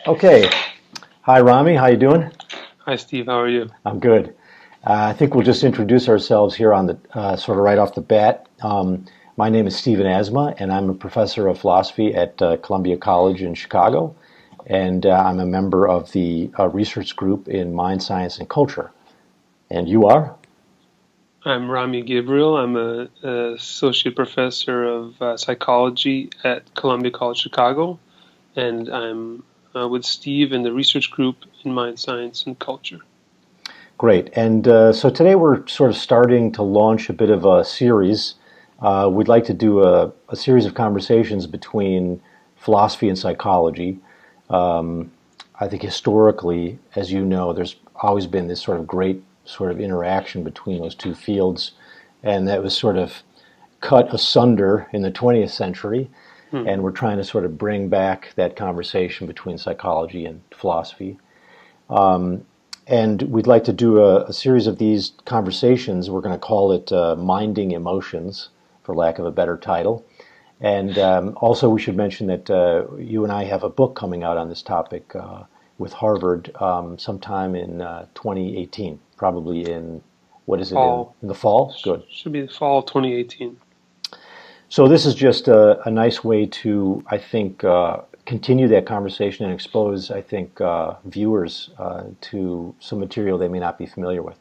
Okay. Hi, Rami. How you doing? Hi, Steve. How are you? I'm good. I think we'll just introduce ourselves here on the sort of right off the bat. My name is Stephen Asma, and I'm a professor of philosophy at Columbia College in Chicago, and I'm a member of the research group in mind, science, and culture. And you are? I'm Rami Gabriel. I'm a associate professor of psychology at Columbia College Chicago, and I'm with Steve in the research group in mind, science, and culture. Great. And so today we're sort of starting to launch a bit of a series. We'd like to do a series of conversations between philosophy and psychology. I think historically, as you know, there's always been this sort of great sort of interaction between those two fields, and that was sort of cut asunder in the 20th century. Hmm. And we're trying to sort of bring back that conversation between psychology and philosophy. And we'd like to do a series of these conversations. We're going to call it Minding Emotions, for lack of a better title. And also, we should mention that you and I have a book coming out on this topic with Harvard sometime in 2018, probably in, what is it, Fall. in the fall? Good. Should be the fall 2018. So this is just a nice way to, I think, continue that conversation and expose, I think, viewers to some material they may not be familiar with.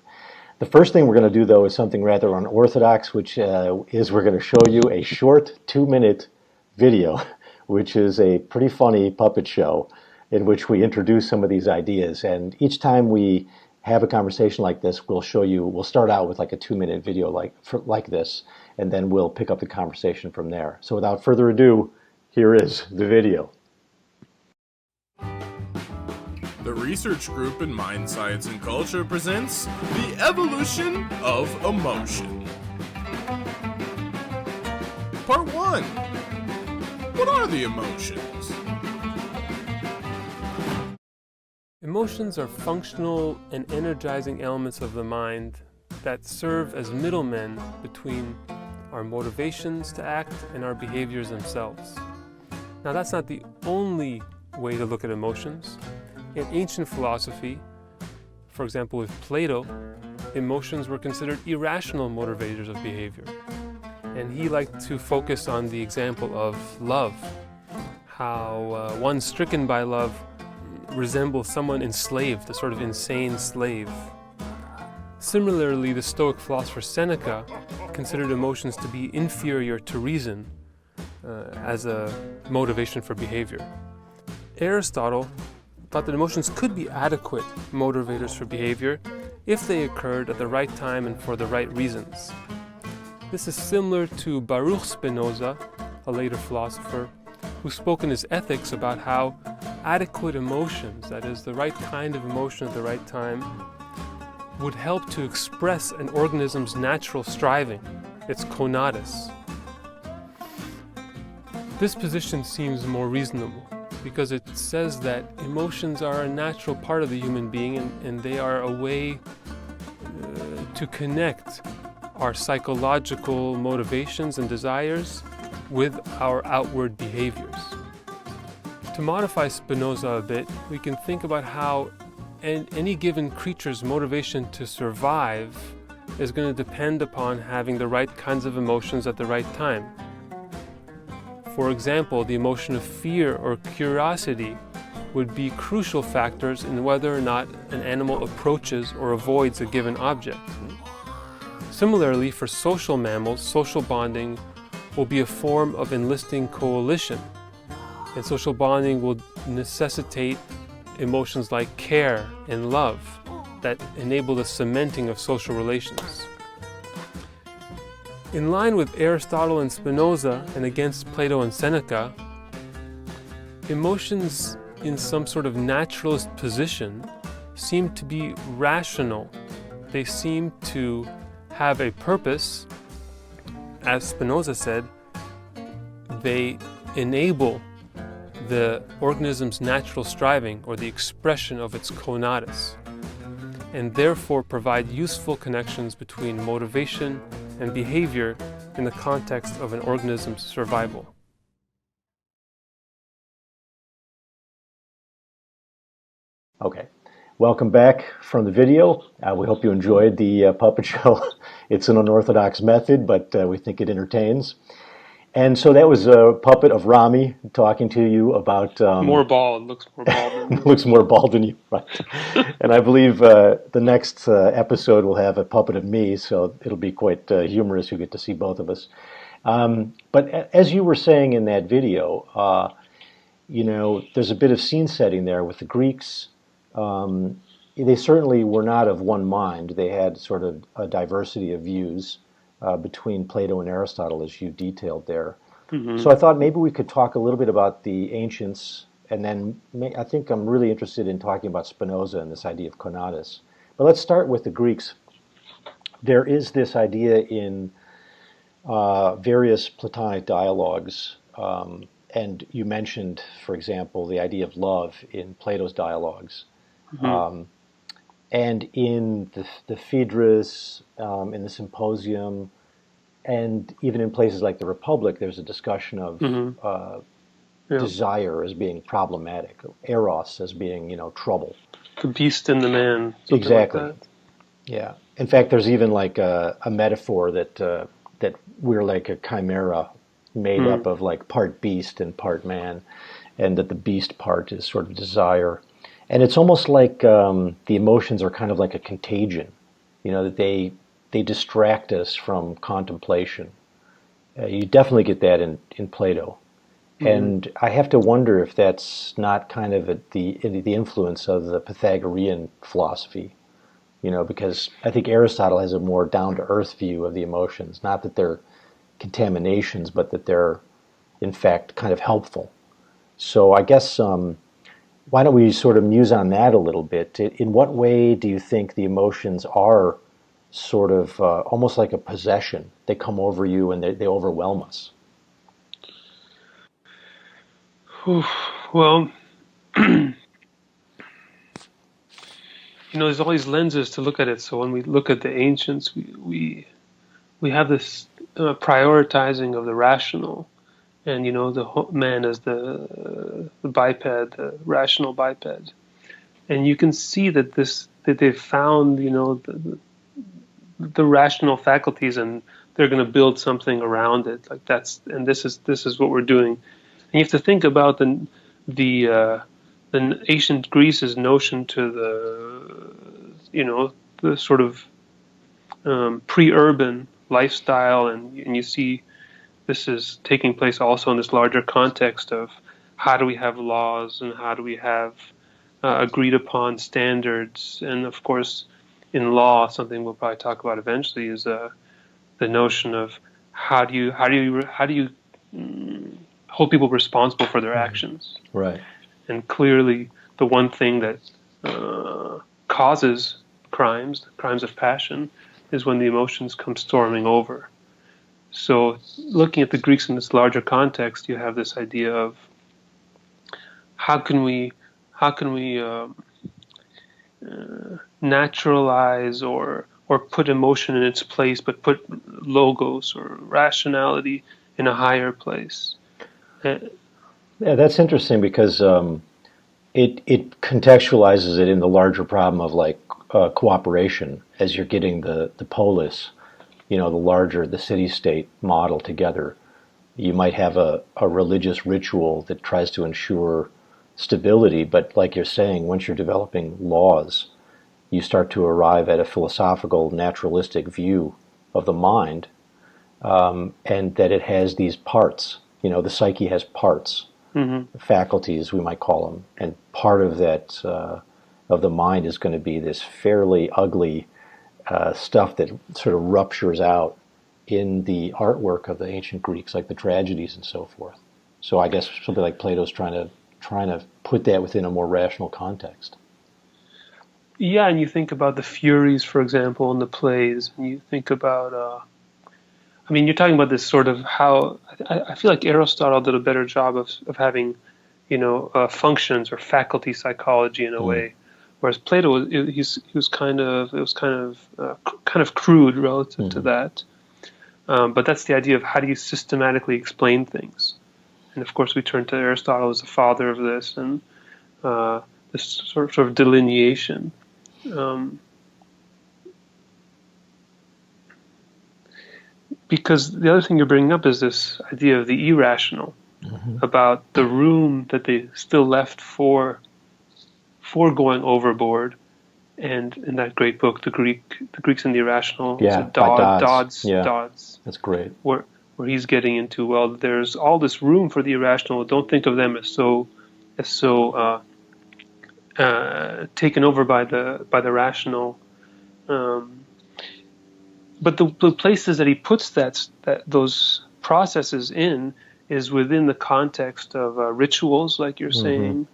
The first thing we're going to do, though, is something rather unorthodox, which is we're going to show you a short 2-minute video, which is a pretty funny puppet show in which we introduce some of these ideas. And each time we have a conversation like this, we'll start out with like a 2-minute video like this, and then we'll pick up the conversation from there. So without further ado, here is the video. The research group in Mind, Science, and Culture presents The Evolution of Emotion. Part 1. What are the emotions? Emotions are functional and energizing elements of the mind that serve as middlemen between our motivations to act and our behaviors themselves. Now, that's not the only way to look at emotions. In ancient philosophy, for example with Plato, emotions were considered irrational motivators of behavior. And he liked to focus on the example of love, how one stricken by love resembles someone enslaved, a sort of insane slave. Similarly, the Stoic philosopher Seneca considered emotions to be inferior to reason as a motivation for behavior. Aristotle thought that emotions could be adequate motivators for behavior if they occurred at the right time and for the right reasons. This is similar to Baruch Spinoza, a later philosopher, who spoke in his Ethics about how adequate emotions, that is, the right kind of emotion at the right time, would help to express an organism's natural striving, its conatus. This position seems more reasonable, because it says that emotions are a natural part of the human being and they are a way to connect our psychological motivations and desires with our outward behaviors. To modify Spinoza a bit, we can think about how any given creature's motivation to survive is going to depend upon having the right kinds of emotions at the right time. For example, the emotion of fear or curiosity would be crucial factors in whether or not an animal approaches or avoids a given object. Similarly, for social mammals, social bonding will be a form of enlisting coalition, and social bonding will necessitate emotions like care and love that enable the cementing of social relations. In line with Aristotle and Spinoza, and against Plato and Seneca, emotions in some sort of naturalist position seem to be rational. They seem to have a purpose. As Spinoza said, they enable the organism's natural striving, or the expression of its conatus, and therefore provide useful connections between motivation and behavior in the context of an organism's survival. Okay. Welcome back from the video. We hope you enjoyed the puppet show. It's an unorthodox method, but we think it entertains. And so that was a puppet of Rami talking to you about... More bald, looks more bald than me. looks more bald than you, right? And I believe the next episode will have a puppet of me, so it'll be quite humorous. You get to see both of us. But as you were saying in that video, there's a bit of scene setting there with the Greeks. They certainly were not of one mind. They had sort of a diversity of views between Plato and Aristotle, as you detailed there. Mm-hmm. So I thought maybe we could talk a little bit about the ancients, and then I think I'm really interested in talking about Spinoza and this idea of conatus. But let's start with the Greeks. There is this idea in various Platonic dialogues, and you mentioned, for example, the idea of love in Plato's dialogues. Mm-hmm. And in the Phaedrus, in the Symposium, and even in places like the Republic, there's a discussion of desire as being problematic, eros as being, trouble. The beast in the man. Exactly. Like that. Yeah. In fact, there's even like a metaphor that we're like a chimera made up of like part beast and part man, and that the beast part is sort of desire. And it's almost like the emotions are kind of like a contagion, that they distract us from contemplation. You definitely get that in Plato. Mm-hmm. And I have to wonder if that's not kind of the influence of the Pythagorean philosophy, because I think Aristotle has a more down-to-earth view of the emotions, not that they're contaminations, but that they're, in fact, kind of helpful. So I guess... why don't we sort of muse on that a little bit? In what way do you think the emotions are sort of almost like a possession? They come over you and they overwhelm us. Well, there's all these lenses to look at it. So when we look at the ancients, we have this prioritizing of the rational. And the man is the biped, the rational biped, and you can see that they've found the rational faculties, and they're going to build something around it. Like this is what we're doing. And you have to think about the ancient Greece's notion to the sort of pre-urban lifestyle, and you see. This is taking place also in this larger context of how do we have laws and how do we have agreed upon standards. And of course, in law, something we'll probably talk about eventually is the notion of how do you hold people responsible for their actions. Right. And clearly, the one thing that causes crimes of passion, is when the emotions come storming over. So looking at the Greeks in this larger context, you have this idea of how can we naturalize or put emotion in its place, but put logos or rationality in a higher place. Yeah, that's interesting because it contextualizes it in the larger problem of like cooperation as you're getting the polis. The city-state model together. You might have a religious ritual that tries to ensure stability, but like you're saying, once you're developing laws, you start to arrive at a philosophical, naturalistic view of the mind, and that it has these parts. The psyche has parts, faculties, we might call them, and part of that, of the mind is going to be this fairly ugly stuff that sort of ruptures out in the artwork of the ancient Greeks, like the tragedies and so forth. So I guess something like Plato's trying to put that within a more rational context. Yeah, and you think about the Furies, for example, in the plays, and you think about, you're talking about this sort of how, I feel like Aristotle did a better job of having, functions or faculty psychology in a way. Whereas Plato, he was kind of crude relative to that. But that's the idea of how do you systematically explain things. And of course, we turn to Aristotle as the father of this, and this sort of delineation. Because the other thing you're bringing up is this idea of the irrational, about the room that they still left for going overboard. And in that great book, the Greeks and the Irrational, Yeah, by Dodds. Dodds, That's great. Where he's getting into, well, there's all this room for the irrational. Don't think of them as so taken over by the rational. But the places that he puts those processes in is within the context of rituals, like you're saying,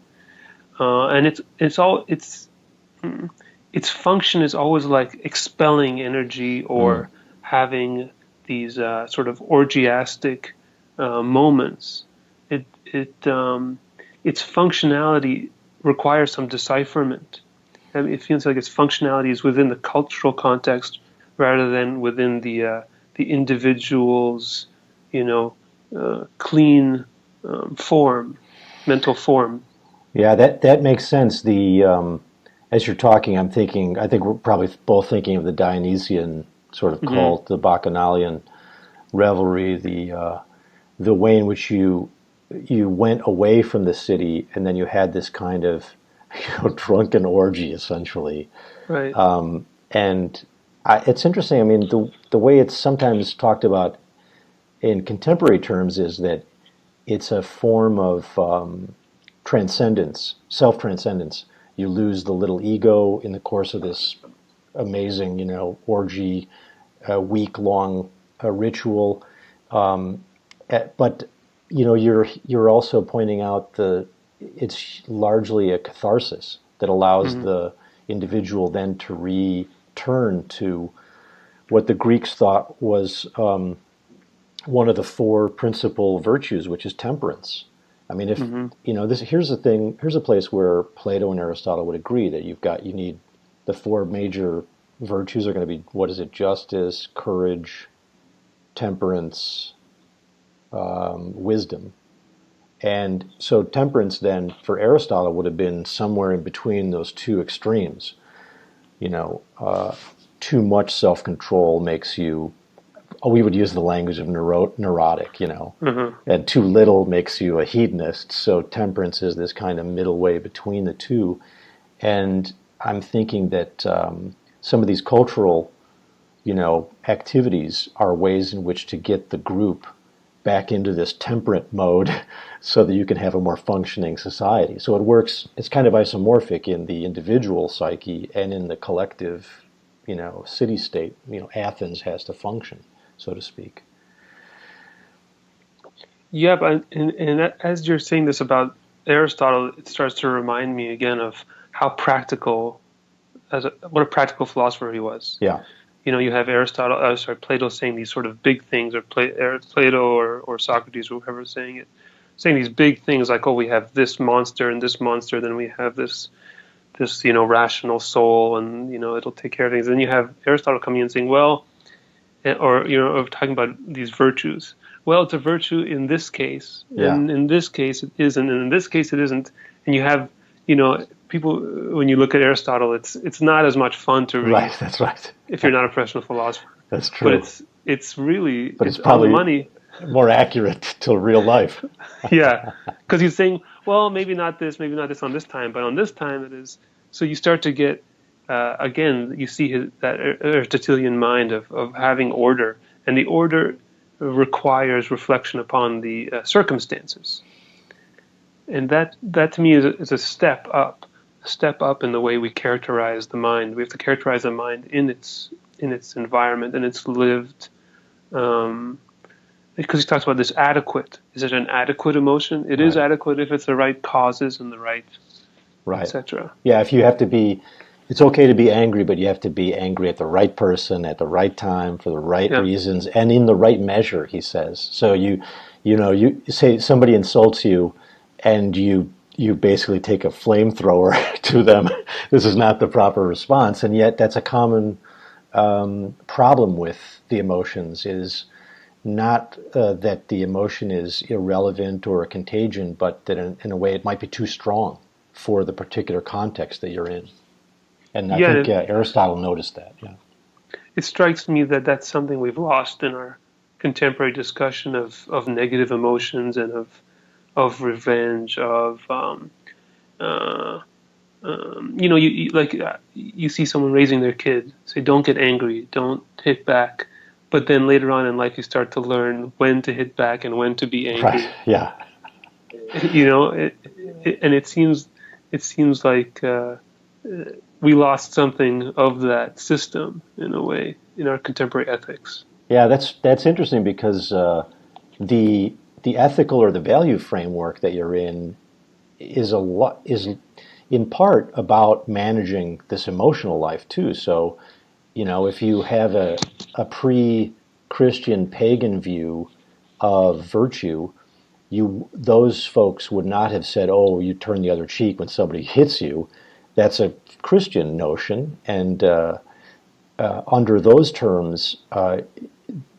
and its function is always like expelling energy or having these sort of orgiastic moments. Its functionality requires some decipherment. I mean, it feels like its functionality is within the cultural context rather than within the individual's, clean form, mental form. Yeah, that makes sense. As you're talking, I think we're probably both thinking of the Dionysian sort of cult, the Bacchanalian revelry, the way in which you went away from the city and then you had this kind of drunken orgy, essentially. Right. It's interesting. I mean, the way it's sometimes talked about in contemporary terms is that it's a form of transcendence, self-transcendence. You lose the little ego in the course of this amazing, orgy, week-long ritual. But you're also pointing out it's largely a catharsis that allows the individual then to return to what the Greeks thought was one of the four principal virtues, which is temperance. I mean, if here's the thing. Here's a place where Plato and Aristotle would agree that you need the four major virtues are going to be, what is it? Justice, courage, temperance, wisdom. And so temperance then for Aristotle would have been somewhere in between those two extremes. Too much self-control makes you, we would use the language of neurotic, and too little makes you a hedonist. So temperance is this kind of middle way between the two. And I'm thinking that some of these cultural, activities are ways in which to get the group back into this temperate mode so that you can have a more functioning society. So it works, it's kind of isomorphic in the individual psyche and in the collective, city-state. Athens has to function, so to speak. Yeah, but and as you're saying this about Aristotle, it starts to remind me again of how practical, what a practical philosopher he was. Yeah. You have Plato saying these sort of big things, or Plato or Socrates or whoever saying these big things like, oh, we have this monster and this monster, then we have this rational soul, and it'll take care of things. Then you have Aristotle coming in saying, well, or talking about these virtues. Well, it's a virtue in this case, and in this case it isn't, and in this case it isn't. And you have, people, when you look at Aristotle, it's not as much fun to read. Right, that's right. If you're not a professional philosopher. That's true. But it's really, but it's probably on the money. More accurate to real life. Yeah, because he's saying, well, maybe not this on this time, but on this time it is. So you start to get, again, you see that Aristotelian mind of having order, and the order requires reflection upon the circumstances. And that to me is a step up in the way we characterize the mind. We have to characterize the mind in its environment, and its lived. Because he talks about this adequate. Is it an adequate emotion? It is adequate if it's the right causes and the right, etc. Yeah, if you have to be, it's okay to be angry, but you have to be angry at the right person, at the right time, for the right reasons, and in the right measure, he says. So you say somebody insults you, and you basically take a flamethrower to them. This is not the proper response, and yet that's a common problem with the emotions, is not that the emotion is irrelevant or a contagion, but that in a way it might be too strong for the particular context that you're in. And I Yeah, think Aristotle noticed that. Yeah. it strikes me that that's something we've lost in our contemporary discussion of negative emotions and of revenge, of you see someone raising their kid, say, don't get angry, don't hit back. But then later on in life, you start to learn when to hit back and when to be angry. Right. Yeah. And it seems like we lost something of that system in a way in our contemporary ethics. Yeah, that's interesting because the ethical or the value framework that you're in is in part about managing this emotional life too. So, if you have a pre-Christian pagan view of virtue, those folks would not have said, "Oh, you turn the other cheek when somebody hits you." That's a Christian notion, and under those terms,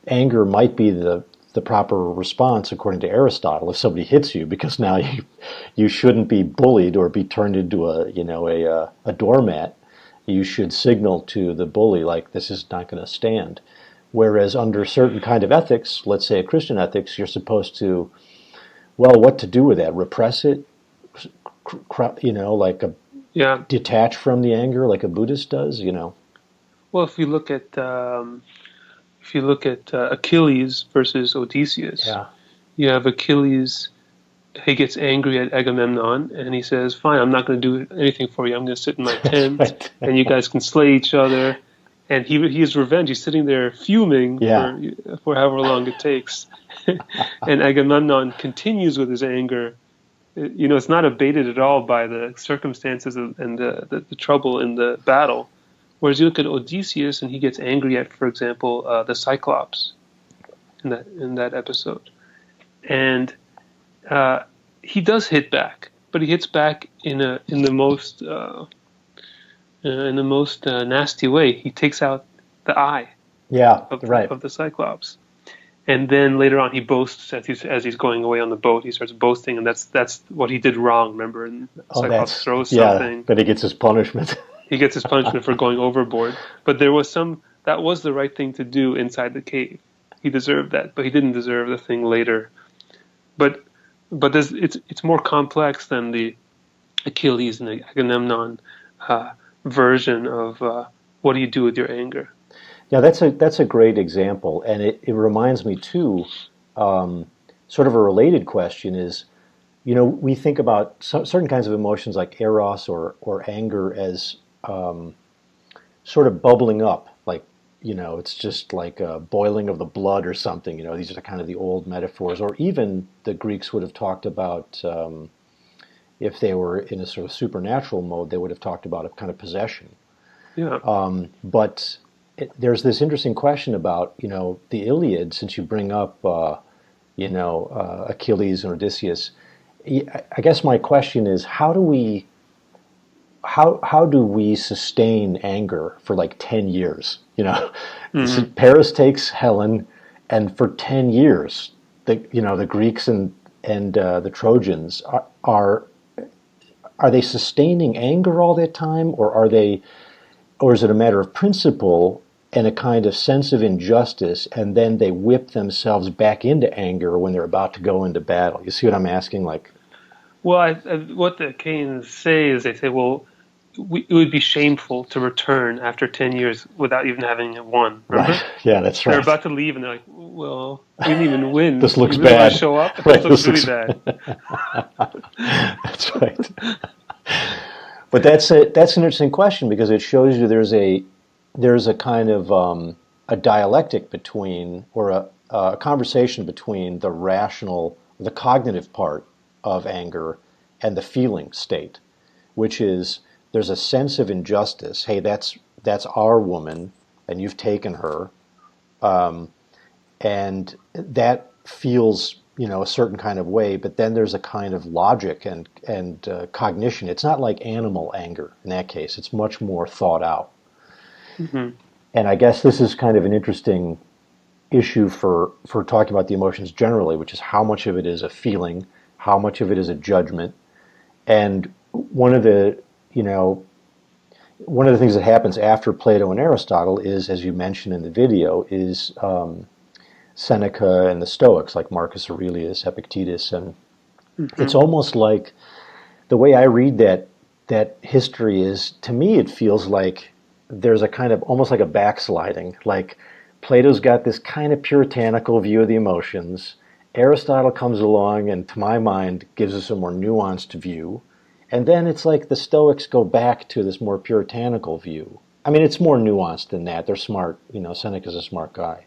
anger might be the proper response according to Aristotle if somebody hits you, because now you shouldn't be bullied or be turned into a doormat. You should signal to the bully like this is not going to stand. Whereas under certain kind of ethics, let's say a Christian ethics, you're supposed to, well, what to do with that? Repress it, detach from the anger like a Buddhist does, Well, if you look at Achilles versus Odysseus, Yeah. you have Achilles. He gets angry at Agamemnon, and he says, "Fine, I'm not going to do anything for you. I'm going to sit in my tent, Right. and you guys can slay each other." And he is revenge. He's sitting there fuming Yeah. for however long it takes, and Agamemnon continues with his anger. It's not abated at all by the circumstances and the trouble in the battle. Whereas you look at Odysseus, and he gets angry at, for example, the Cyclops in that episode, and he does hit back, but he hits back in the most nasty way. He takes out the eye Yeah, right. of the Cyclops, and then later on he boasts as he's going away on the boat. He starts boasting, and that's what he did wrong. Remember, and Cyclops throws something. But he gets his punishment. He gets his punishment for going overboard. But that was the right thing to do inside the cave. He deserved that, but he didn't deserve the thing later. But it's more complex than the Achilles and the Agamemnon version of what do you do with your anger. Yeah, that's a great example, and it reminds me too. Sort of a related question is, we think about certain kinds of emotions like eros or anger as sort of bubbling up, like it's just like a boiling of the blood or something. These are kind of the old metaphors, or even the Greeks would have talked about, if they were in a sort of supernatural mode, they would have talked about a kind of possession. Yeah. But there's this interesting question about the Iliad, since you bring up Achilles and Odysseus. I guess my question is, how do we sustain anger for like 10 years? Mm-hmm. Paris takes Helen, and for 10 years, the Greeks and the Trojans are they sustaining anger all that time, or is it a matter of principle and a kind of sense of injustice, and then they whip themselves back into anger when they're about to go into battle? You see what I'm asking? Well, what the Canes say is they say, well, it would be shameful to return after 10 years without even having won. Remember? Right. Yeah, that's right. They're about to leave, and they're like, well, we didn't even win. This looks you really bad. Want to show up? Right, This looks really bad. That's right. But that's an interesting question, because it shows you there's a kind of a dialectic between, or a conversation between the rational, the cognitive part of anger and the feeling state, which is there's a sense of injustice. Hey, that's our woman, and you've taken her, and that feels a certain kind of way. But then there's a kind of logic and cognition. It's not like animal anger in that case. It's much more thought out. Mm-hmm. And I guess this is kind of an interesting issue for talking about the emotions generally, which is how much of it is a feeling, how much of it is a judgment. And one of the, you know, one of the things that happens after Plato and Aristotle is, as you mentioned in the video, is Seneca and the Stoics, like Marcus Aurelius, Epictetus, and it's almost like the way I read that history is, to me, it feels like there's a kind of almost like a backsliding. Like Plato's got this kind of puritanical view of the emotions. Aristotle comes along and, to my mind, gives us a more nuanced view. And then it's like the Stoics go back to this more puritanical view. I mean, it's more nuanced than that. They're smart. You know, Seneca's a smart guy.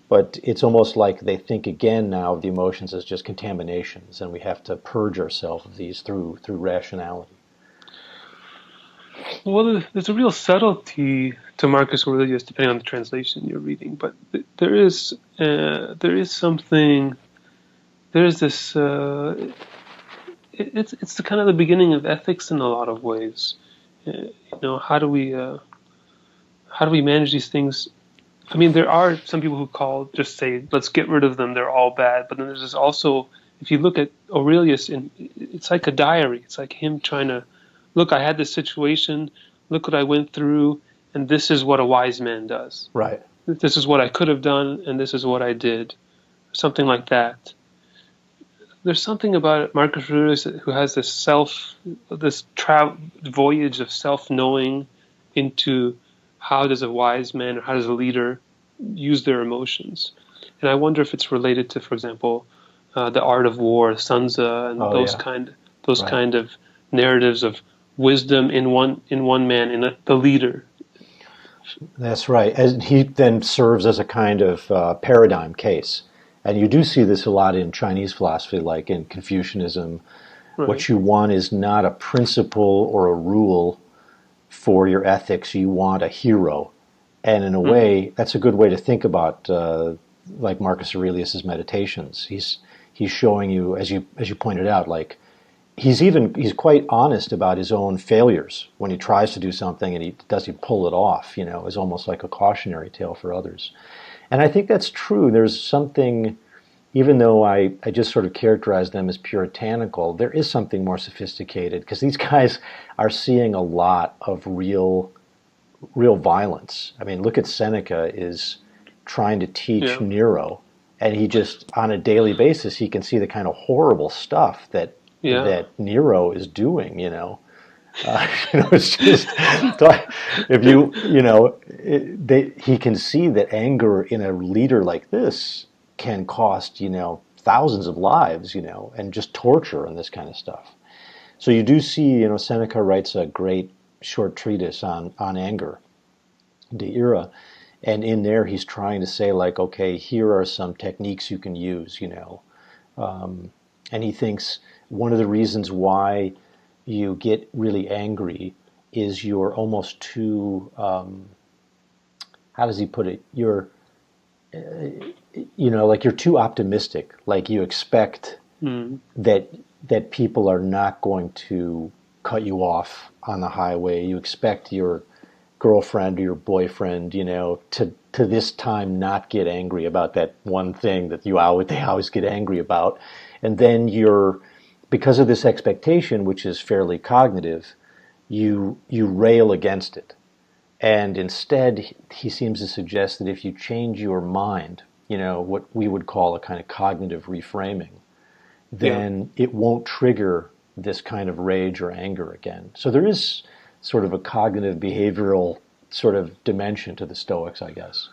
But it's almost like they think again now of the emotions as just contaminations, and we have to purge ourselves of these through rationality. Well, there's a real subtlety to Marcus Aurelius, depending on the translation you're reading. But there is something. There is this. It's the kind of the beginning of ethics in a lot of ways. You know, how do we manage these things? I mean, there are some people who just say, let's get rid of them, they're all bad. But then there's this also, if you look at Aurelius, it's like a diary. It's like him trying to, look, I had this situation, look what I went through, and this is what a wise man does. Right. This is what I could have done, and this is what I did. Something like that. There's something about Marcus Aurelius who has this voyage of self-knowing into how does a wise man or how does a leader use their emotions. And I wonder if it's related to, for example, the art of war, Sun Tzu, and those kind of narratives of wisdom in one man, in the leader. That's right. As he then serves as a kind of paradigm case. And you do see this a lot in Chinese philosophy, like in Confucianism. Right. What you want is not a principle or a rule for your ethics. You want a hero. And in a way, that's a good way to think about like Marcus Aurelius's meditations. He's showing you, as you pointed out, like he's quite honest about his own failures when he tries to do something and he pull it off, you know, is almost like a cautionary tale for others. And I think that's true. There's something, even though I just sort of characterize them as puritanical, there is something more sophisticated, because these guys are seeing a lot of real violence. I mean, look at Seneca is trying to teach Nero, and he just, on a daily basis, he can see the kind of horrible stuff that Nero is doing, you know. It's just, if he can see that anger in a leader like this can cost, thousands of lives, and just torture and this kind of stuff. So you do see, Seneca writes a great short treatise on anger, De Ira, and in there he's trying to say, like, okay, here are some techniques you can use, and he thinks one of the reasons why you get really angry is you're almost too, how does he put it? You're, like you're too optimistic. Like you expect that people are not going to cut you off on the highway. You expect your girlfriend or your boyfriend, to this time not get angry about that one thing that they always get angry about. And then because of this expectation, which is fairly cognitive, you rail against it. And instead, he seems to suggest that if you change your mind, what we would call a kind of cognitive reframing, then it won't trigger this kind of rage or anger again. So there is sort of a cognitive behavioral sort of dimension to the Stoics, I guess.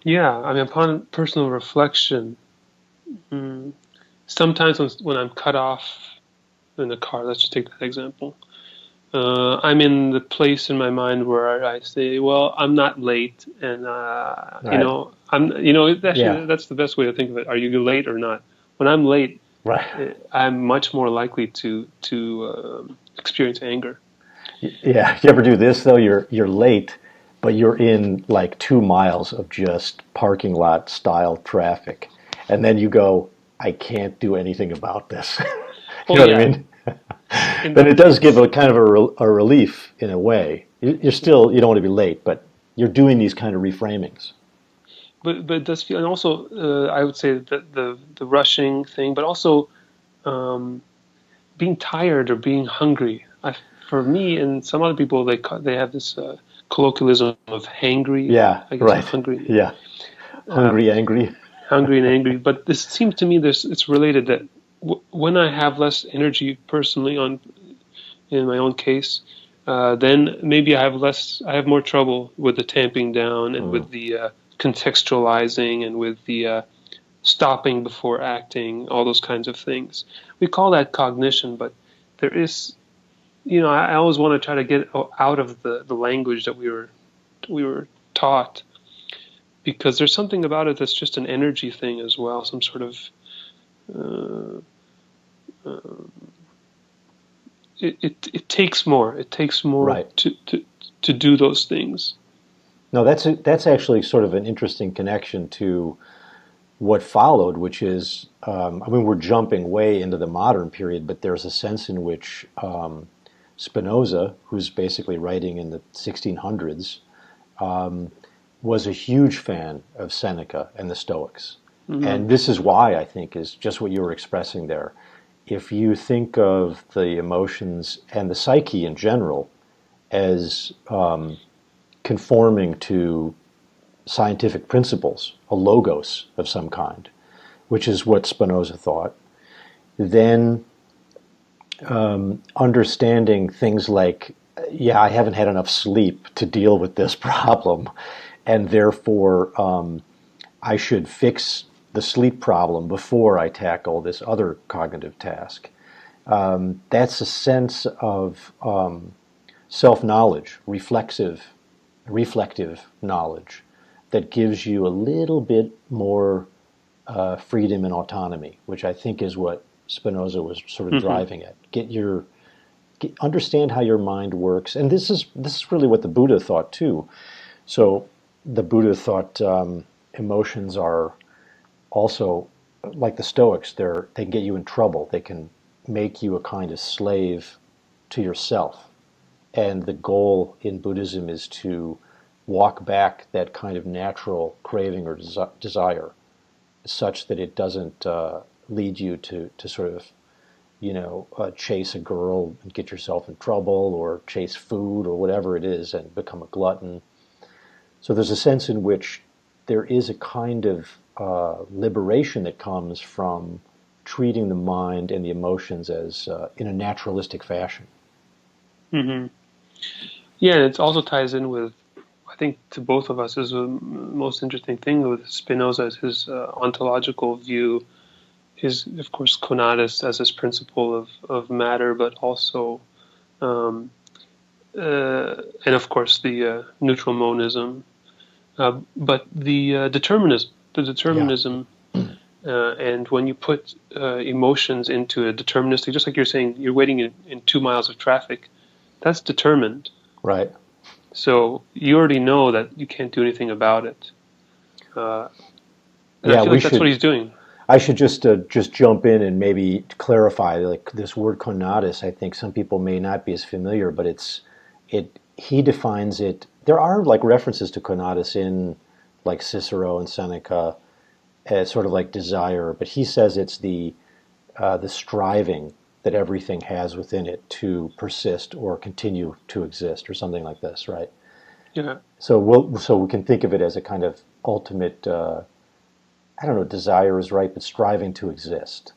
Yeah, I mean, upon personal reflection, sometimes when I'm cut off in the car, let's just take that example, I'm in the place in my mind where I say, well, I'm not late, and that's the best way to think of it. Are you late or not? When I'm late, I'm much more likely to experience anger. Yeah, you ever do this though? You're late, but you're in like 2 miles of just parking lot style traffic, and then you go, I can't do anything about this. You know what I mean? Then it does give a kind of a relief in a way. You don't want to be late, but you're doing these kind of reframings. But it does feel, and also I would say that the rushing thing, but also being tired or being hungry. for me and some other people, they have this colloquialism of hangry. Yeah, I guess right. hungry, Yeah. Hungry, angry. hungry and angry. But this seems to me it's related that when I have less energy personally in my own case, then maybe I have more trouble with the tamping down and with the contextualizing and with the stopping before acting, all those kinds of things. We call that cognition, but there is, I always want to try to get out of the language that we were taught, because there's something about it that's just an energy thing as well, some sort of uh, it takes more. It takes more Right. to do those things. No, that's actually sort of an interesting connection to what followed, which is, I mean, we're jumping way into the modern period, but there's a sense in which Spinoza, who's basically writing in the 1600s, was a huge fan of Seneca and the Stoics. Mm-hmm. And this is why I think is just what you were expressing there. If you think of the emotions and the psyche in general as conforming to scientific principles, a logos of some kind, which is what Spinoza thought, then understanding things like, yeah, I haven't had enough sleep to deal with this problem, and therefore I should fix the sleep problem before I tackle this other cognitive task. That's a sense of self-knowledge, reflective knowledge that gives you a little bit more freedom and autonomy, which I think is what Spinoza was sort of driving at. Understand how your mind works, and this is really what the Buddha thought too. So the Buddha thought emotions are also like the Stoics. They can get you in trouble. They can make you a kind of slave to yourself. And the goal in Buddhism is to walk back that kind of natural craving or desire, such that it doesn't lead you to sort of, chase a girl and get yourself in trouble, or chase food or whatever it is and become a glutton. So there's a sense in which there is a kind of liberation that comes from treating the mind and the emotions as in a naturalistic fashion. Mm-hmm. Yeah, and it also ties in with, I think, to both of us is the most interesting thing with Spinoza is his ontological view. His, of course, conatus as his principle of matter, but also, and of course, the neutral monism, but the determinism, and when you put emotions into a deterministic, just like you're saying, you're waiting in 2 miles of traffic, that's determined. Right. So you already know that you can't do anything about it. And Yeah, I feel like that's what he's doing. I should just jump in and maybe clarify, like this word conatus. I think some people may not be as familiar, but he defines it. There are like references to conatus in like Cicero and Seneca, as sort of like desire, but he says it's the striving that everything has within it to persist or continue to exist, or something like this, right? Yeah. So we can think of it as a kind of ultimate. I don't know, desire is right, but striving to exist.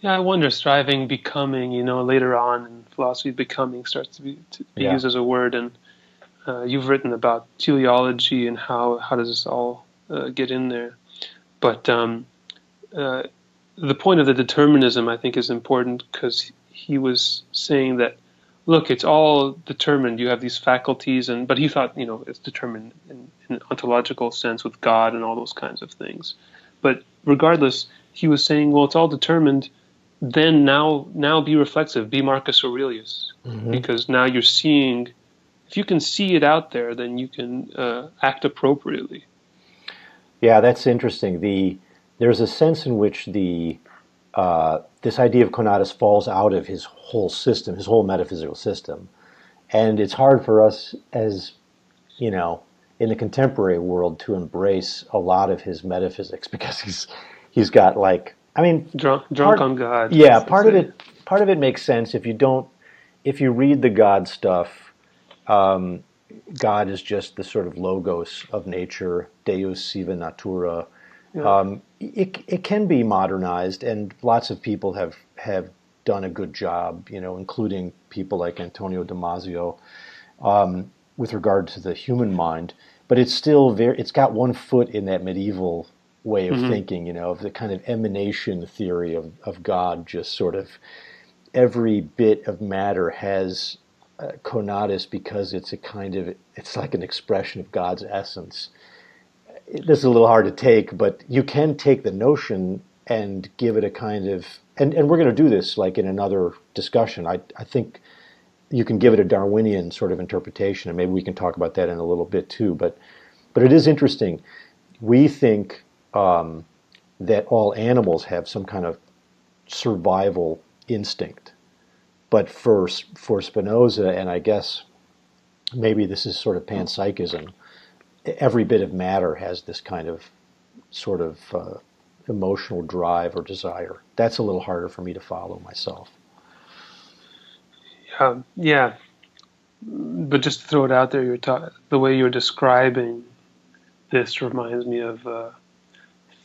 Yeah, I wonder, striving, becoming, later on in philosophy, becoming starts to be used as a word. And you've written about teleology and how does this all get in there. But the point of the determinism, I think, is important because he was saying that, look, it's all determined. You have these faculties, but he thought, it's determined in an ontological sense with God and all those kinds of things. But regardless, he was saying, well, it's all determined. Then now be reflexive, be Marcus Aurelius, because now you're seeing. If you can see it out there, then you can act appropriately. Yeah, that's interesting. There's a sense in which this idea of conatus falls out of his whole system, his whole metaphysical system, and it's hard for us as in the contemporary world to embrace a lot of his metaphysics because he's got like, I mean, drunk on God. Yeah, part of it makes sense if you don't if you read the God stuff, God is just the sort of logos of nature, Deus sive natura. Yeah. It can be modernized, and lots of people have done a good job, including people like Antonio Damasio, with regard to the human mind. But it's still it's got one foot in that medieval way of Hmm. thinking, of the kind of emanation theory of God, just sort of every bit of matter has conatus because it's like an expression of God's essence. This is a little hard to take, but you can take the notion and give it a kind of, and we're going to do this like in another discussion. I think you can give it a Darwinian sort of interpretation, and maybe we can talk about that in a little bit too. But it is interesting. We think that all animals have some kind of survival instinct, but for Spinoza, and I guess maybe this is sort of panpsychism, every bit of matter has this kind of sort of emotional drive or desire. That's a little harder for me to follow myself. Yeah. But just to throw it out there, the way you're describing this reminds me of a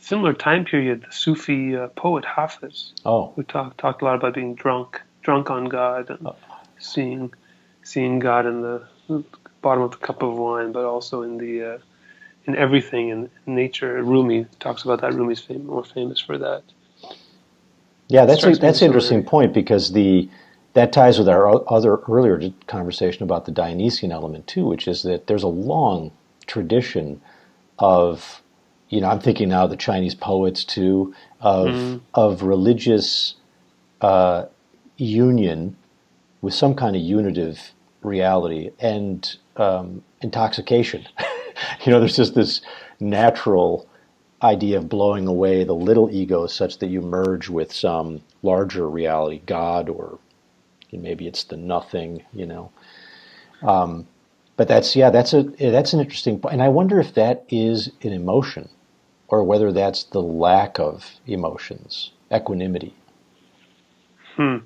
similar time period, the Sufi poet Hafiz, Oh, who talked a lot about being drunk on God, and seeing seeing God in the bottom of the cup of wine, but also in everything in nature. Rumi talks about that. Rumi's more famous for that. yeah, It strikes me that's as an interesting similar. point because that ties with our other earlier conversation about the Dionysian element too, which is that there's a long tradition of, I'm thinking now of the Chinese poets too, Mm, of religious union with some kind of unitive reality and intoxication. There's just this natural idea of blowing away the little ego such that you merge with some larger reality, God, or maybe it's the nothing. But that's an interesting point, and I wonder if that is an emotion, or whether that's the lack of emotions, equanimity. hmm.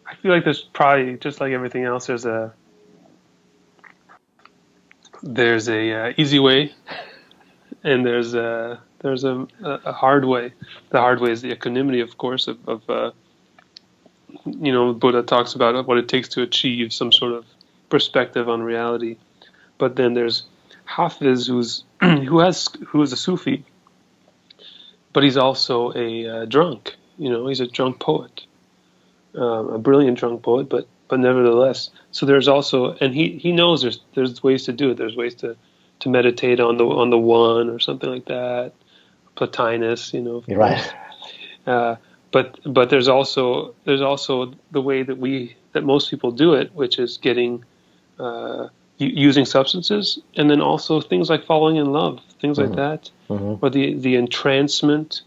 I feel like there's probably, just like everything else, there's a easy way, and there's a hard way. The hard way is the equanimity, of course, Buddha talks about what it takes to achieve some sort of perspective on reality. But then there's Hafiz, who's a Sufi, but he's also a drunk. He's a drunk poet, a brilliant drunk poet, but nevertheless. So there's also, and he knows there's ways to do it. There's ways to meditate on the one or something like that. Plotinus, of You're right. course. Uh, but there's also the way that most people do it, which is getting using substances, and then also things like falling in love, things like Hmm. that, Hmm. or the entrancement,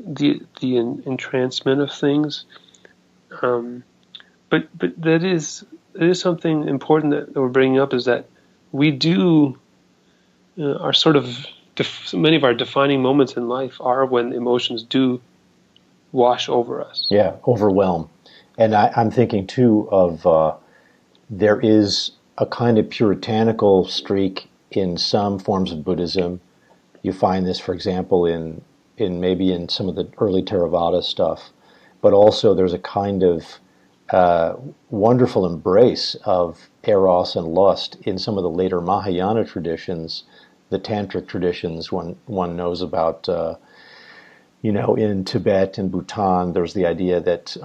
entrancement of things. Um, but that is something important that we're bringing up, is that we do are sort of many of our defining moments in life are when emotions do wash over us. Yeah, overwhelm. And I'm thinking too of there is a kind of puritanical streak in some forms of Buddhism. You find this, for example, in maybe in some of the early Theravada stuff, but also there's a kind of wonderful embrace of eros and lust in some of the later Mahayana traditions, the tantric traditions one knows about. In Tibet and Bhutan, there's the idea that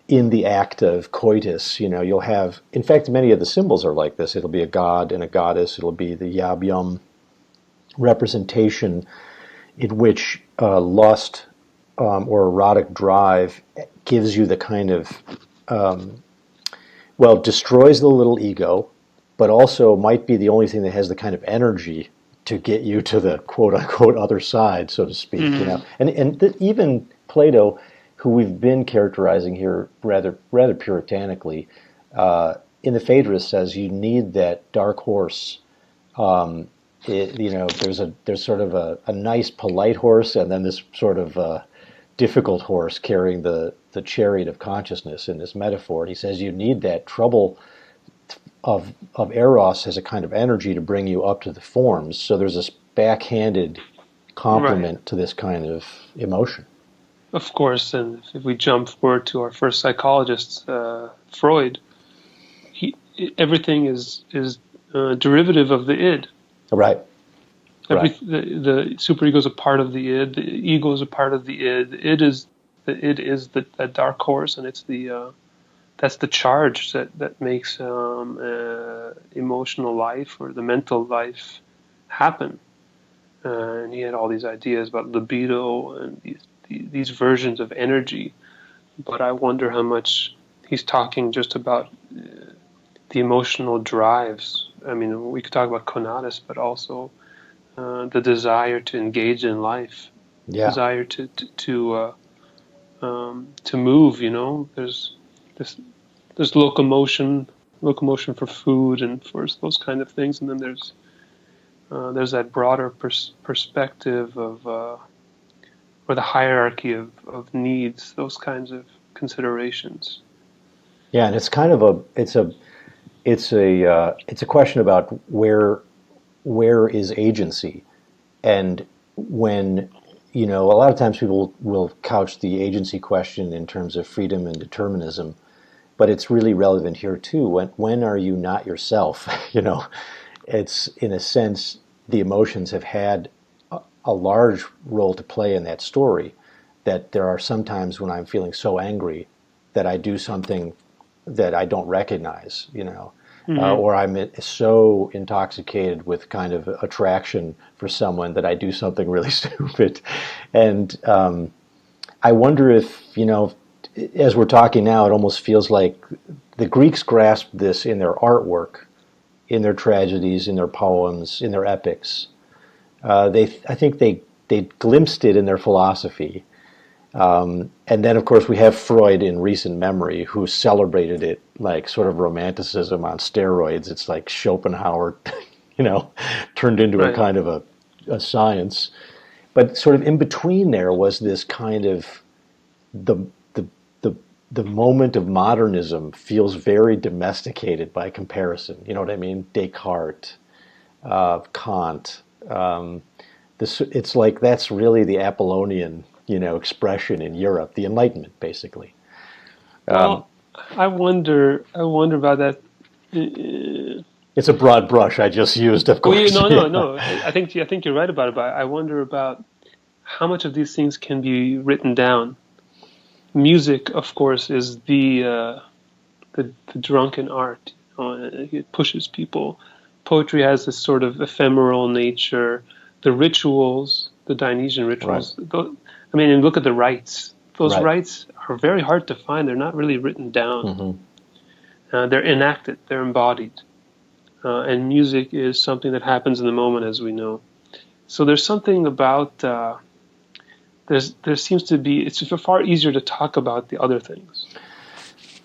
in the act of coitus, you'll have, in fact, many of the symbols are like this. It'll be a god and a goddess. It'll be the yabyum representation in which lust or erotic drive gives you the kind of, destroys the little ego, but also might be the only thing that has the kind of energy to get you to the quote unquote other side, so to speak. Mm, And even Plato, who we've been characterizing here rather puritanically, in the Phaedrus says you need that dark horse. There's sort of a nice polite horse, and then this sort of difficult horse carrying the the chariot of consciousness in this metaphor. And he says you need that trouble of eros as a kind of energy to bring you up to the forms. So there's this backhanded complement to this kind of emotion. Of course, and if we jump forward to our first psychologist, Freud, everything is derivative of the id. Right. The superego is a part of the id. The ego is a part of the id. The id is that dark horse, and it's that's the charge that makes emotional life or the mental life happen. And he had all these ideas about libido and these versions of energy, but I wonder how much he's talking just about the emotional drives. I mean, we could talk about conatus, but also the desire to engage in life, desire to move. You know, there's locomotion for food and for those kind of things, and then there's that broader perspective of or the hierarchy of needs, those kinds of considerations. Yeah, and it's kind of it's a question about where is agency, and when a lot of times people will couch the agency question in terms of freedom and determinism, but it's really relevant here too. When are you not yourself? It's in a sense the emotions have had a large role to play in that story. That there are some times when I'm feeling so angry that I do something that I don't recognize, or I'm so intoxicated with kind of attraction for someone that I do something really stupid. And I wonder if, as we're talking now, it almost feels like the Greeks grasped this in their artwork, in their tragedies, in their poems, in their epics. I think they glimpsed it in their philosophy. And then, of course, we have Freud in recent memory, who celebrated it like sort of romanticism on steroids. It's like Schopenhauer, turned into a kind of a science. But sort of in between there was this kind of the moment of modernism feels very domesticated by comparison. You know what I mean? Descartes, Kant. It's like that's really the Apollonian expression in Europe, the Enlightenment, basically. Well, I wonder about that. It's a broad brush I just used, of course. No. I think you're right about it. But I wonder about how much of these things can be written down. Music, of course, is the drunken art. It pushes people. Poetry has this sort of ephemeral nature. The rituals, the Dionysian rituals. Right. And look at the rites. Those rites are very hard to find. They're not really written down. Mm-hmm. They're enacted. They're embodied. And music is something that happens in the moment, as we know. So there's something about there seems to be. It's far easier to talk about the other things.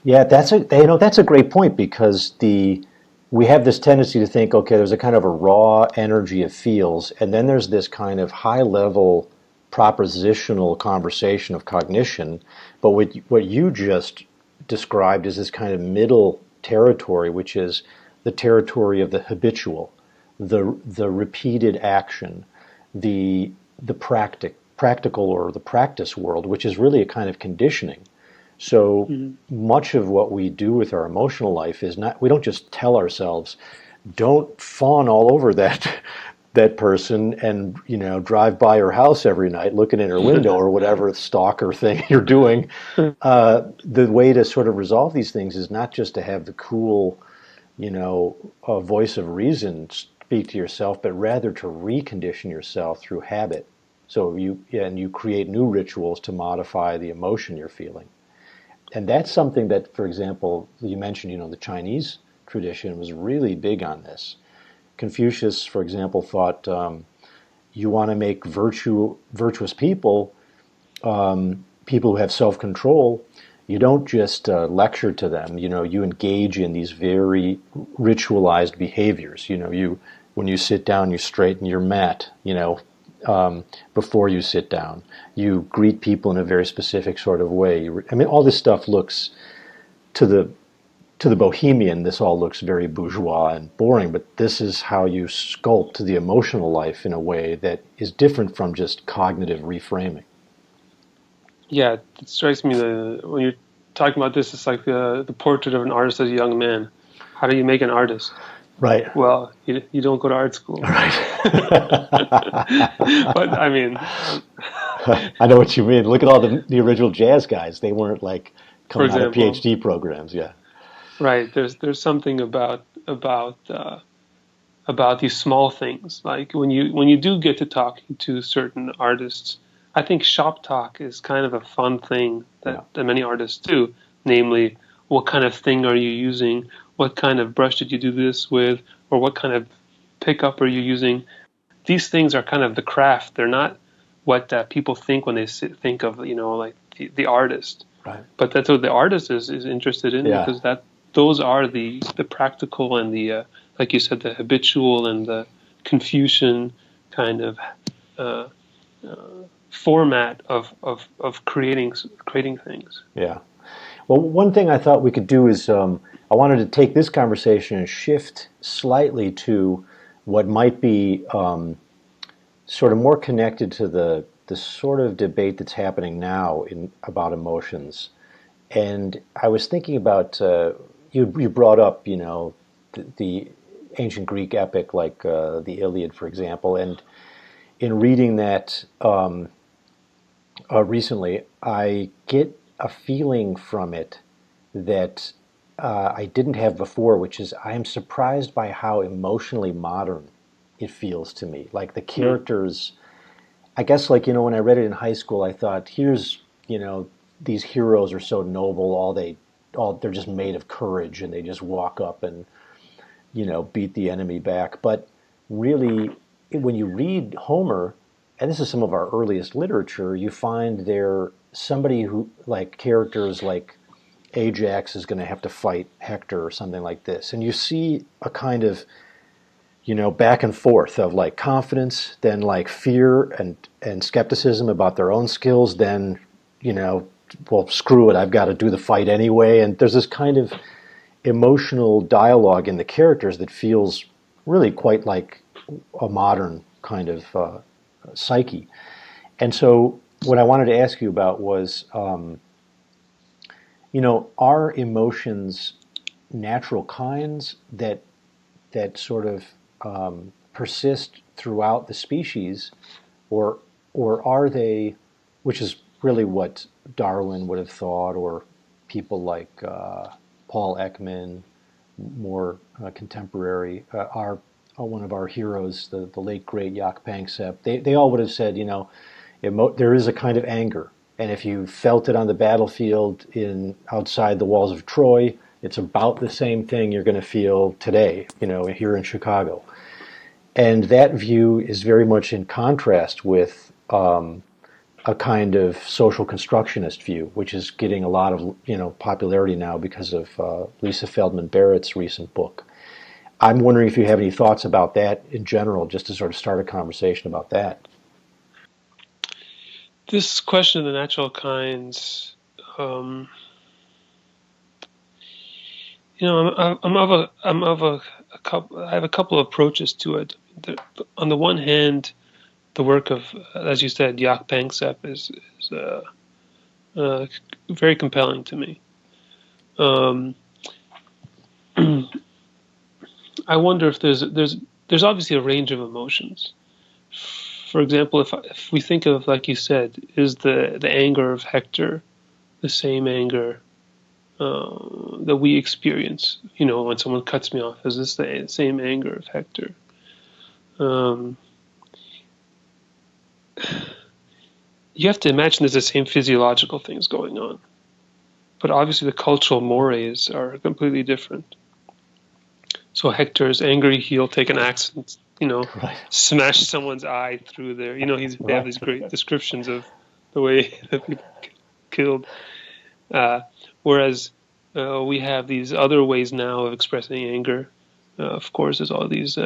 Yeah, that's a great point, because we have this tendency to think, okay, there's a kind of a raw energy of feels, and then there's this kind of high-level propositional conversation of cognition. But what you just described is this kind of middle territory, which is the territory of the habitual, the repeated action, the practical or the practice world, which is really a kind of conditioning. So much of what we do with our emotional life is not, we don't just tell ourselves, don't fawn all over that person and, drive by her house every night looking in her window or whatever stalker thing you're doing. The way to sort of resolve these things is not just to have the cool, voice of reason speak to yourself, but rather to recondition yourself through habit. So you create new rituals to modify the emotion you're feeling. And that's something that, for example, you mentioned, the Chinese tradition was really big on this. Confucius, for example, thought you want to make virtuous people, people who have self-control, you don't just lecture to them. You engage in these very ritualized behaviors. When you sit down, you straighten your mat, before you sit down. You greet people in a very specific sort of way. I mean, all this stuff looks to the bohemian. This all looks very bourgeois and boring, but this is how you sculpt the emotional life in a way that is different from just cognitive reframing. Yeah, it strikes me that when you're talking about this, it's like the portrait of an artist as a young man. How do you make an artist? Right. Well, you don't go to art school. Right. But I mean, I know what you mean. Look at all the original jazz guys. They weren't like for coming out of example, PhD programs. Yeah. right? There's something about these small things. Like when you do get to talking to certain artists, I think shop talk is kind of a fun thing that many artists do. Namely, what kind of thing are you using? What kind of brush did you do this with? Or what kind of pickup are you using? These things are kind of the craft. They're not what people think when they think of, like the artist. Right. But that's what the artist is interested in, Yeah. because those are the practical and the like you said, the habitual and the Confucian kind of format of creating things. Yeah. Well, one thing I thought we could do is I wanted to take this conversation and shift slightly to what might be sort of more connected to the sort of debate that's happening now about emotions. And I was thinking about you brought up the ancient Greek epic like the Iliad, for example, and in reading that recently, I get a feeling from it that I didn't have before, which is I am surprised by how emotionally modern it feels to me. Like the characters, I guess, like, when I read it in high school, I thought, here's, these heroes are so noble, they're just made of courage and they just walk up and, beat the enemy back. But really, when you read Homer, and this is some of our earliest literature, you find there somebody who, like characters like Ajax is going to have to fight Hector or something like this. And you see a kind of, back and forth of like confidence, then like fear and skepticism about their own skills, then, well, screw it, I've got to do the fight anyway. And there's this kind of emotional dialogue in the characters that feels really quite like a modern kind of psyche. And so what I wanted to ask you about was, are emotions natural kinds that sort of persist throughout the species, or are they, which is really what Darwin would have thought, or people like Paul Ekman, more contemporary, are one of our heroes, the late great Jaak Panksepp. They all would have said, there is a kind of anger, and if you felt it on the battlefield outside the walls of Troy, it's about the same thing you're going to feel today, here in Chicago. And that view is very much in contrast with a kind of social constructionist view, which is getting a lot of popularity now because of Lisa Feldman Barrett's recent book. I'm wondering if you have any thoughts about that in general, just to sort of start a conversation about that. This question of the natural kinds, I'm of a couple. I have a couple of approaches to it. On the one hand, the work of, as you said, Jaak Panksepp is very compelling to me. I wonder if there's obviously a range of emotions. For example, if we think of, like you said, is the anger of Hector the same anger that we experience? When someone cuts me off, is this the same anger of Hector? You have to imagine there's the same physiological things going on, but obviously the cultural mores are completely different. So Hector is angry; he'll take an axe and Right. smash someone's eye through their. They have these great descriptions of the way that people killed. Whereas we have these other ways now of expressing anger. Of course, there's all these